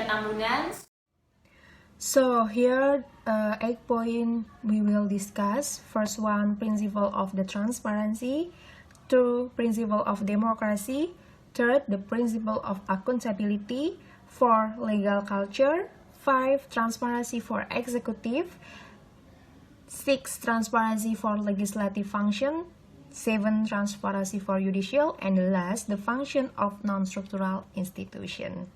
Indonesia Tambungan. So here 8 points we will discuss. First one, principle of the transparency. 2, principle of democracy. 3, the principle of accountability. 4, legal culture. 5, transparency for executive. 6, transparency for legislative function. 7, transparency for judicial. And the last, the function of non-structural institution.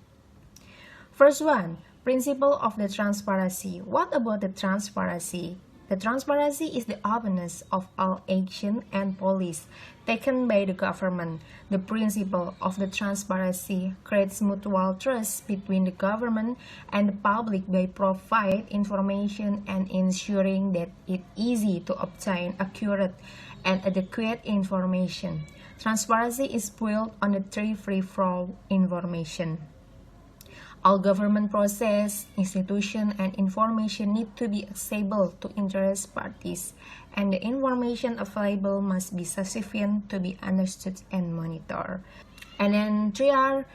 First one, principle of the transparency. What about the transparency? The transparency is the openness of all action and policies taken by the government. The principle of the transparency creates mutual trust between the government and the public by providing information and ensuring that it is easy to obtain accurate and adequate information. Transparency is built on the 3 free-flow information. All government process, institution, and information need to be accessible to interested parties, and the information available must be sufficient to be understood and monitored. And then 3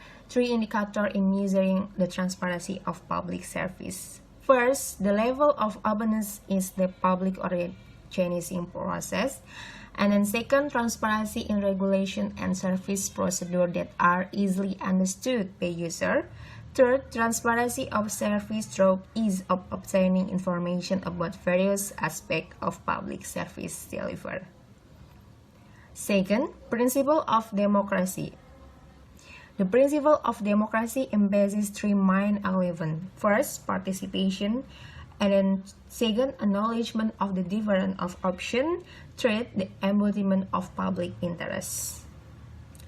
indicators in measuring the transparency of public service. First, the level of openness is the public organizing process. And then second, transparency in regulation and service procedure that are easily understood by user. Third, transparency of service through ease of obtaining information about various aspects of public service delivery. Second, principle of democracy. The principle of democracy embraces 3 main elements. First, participation. And then second, acknowledgement of the difference of options. Third, the embodiment of public interest.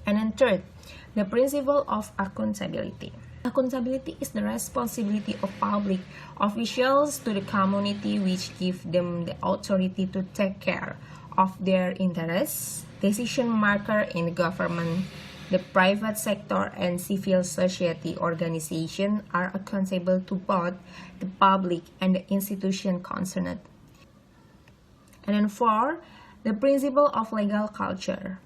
And then third, the principle of accountability. Accountability is the responsibility of public officials to the community, which give them the authority to take care of their interests. Decision maker in the government, the private sector, and civil society organizations are accountable to both the public and the institution concerned. And then 4, the principle of legal culture.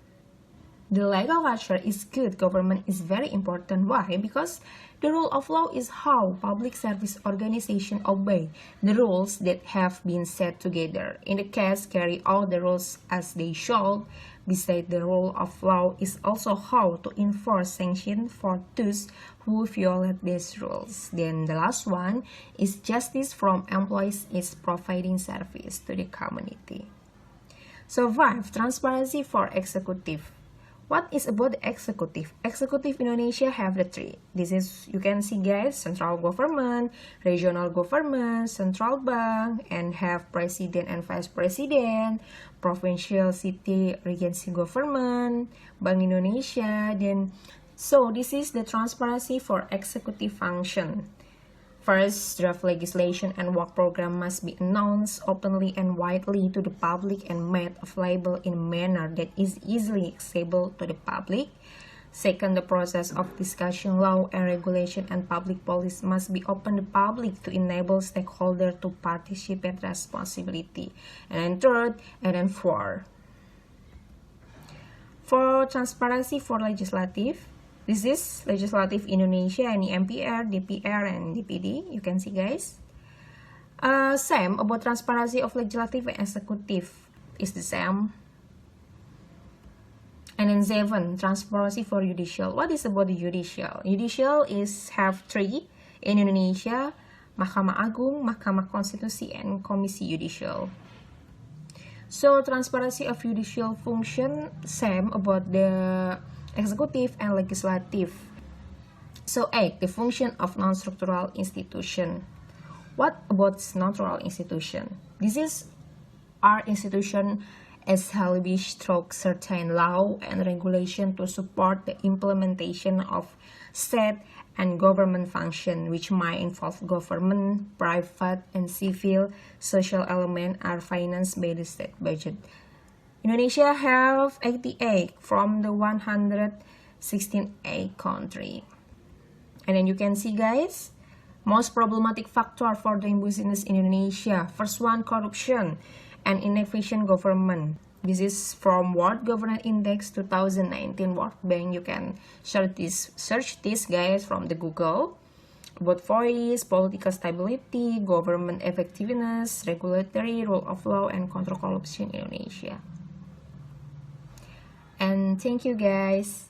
The legal culture is good government is very important. Why? Because the rule of law is how public service organizations obey the rules that have been set together. In the case, carry out the rules as they should. Besides, the rule of law is also how to enforce sanctions for those who violate these rules. Then the last one is justice from employees is providing service to the community. So 5, transparency for executive. What is about the executive? Executive Indonesia have the 3. This is, you can see guys, central government, regional government, central bank, and have president and vice president, provincial, city, regency government, Bank Indonesia. Then, so this is the transparency for executive function. First, draft legislation and work program must be announced openly and widely to the public and made available in a manner that is easily accessible to the public. Second, the process of discussion, law and regulation and public policy must be open to the public to enable stakeholders to participate responsibility. And then third, and then 4. For transparency for legislative, this is Legislative Indonesia, and MPR, DPR, and DPD. You can see, guys. Same about transparency of legislative and executive is the same. And then 7, transparency for judicial. What is about the judicial? Judicial is have 3 in Indonesia: Mahkamah Agung, Mahkamah Konstitusi, and Komisi Judicial. So transparency of judicial function same about the executive and legislative. So 8, the function of non-structural institution. What about non-structural institution? This is our institution established through certain law and regulation to support the implementation of state and government function, which might involve government, private, and civil. Social elements are financed by the state budget. Indonesia have 88 from the 168 country. And then you can see, guys, most problematic factor for doing business in Indonesia. First one, corruption and inefficient government. This is from World Governance Index 2019 World Bank. You can search this guys from the Google. about voice, political stability, government effectiveness, regulatory, rule of law, and control corruption in Indonesia. And thank you guys.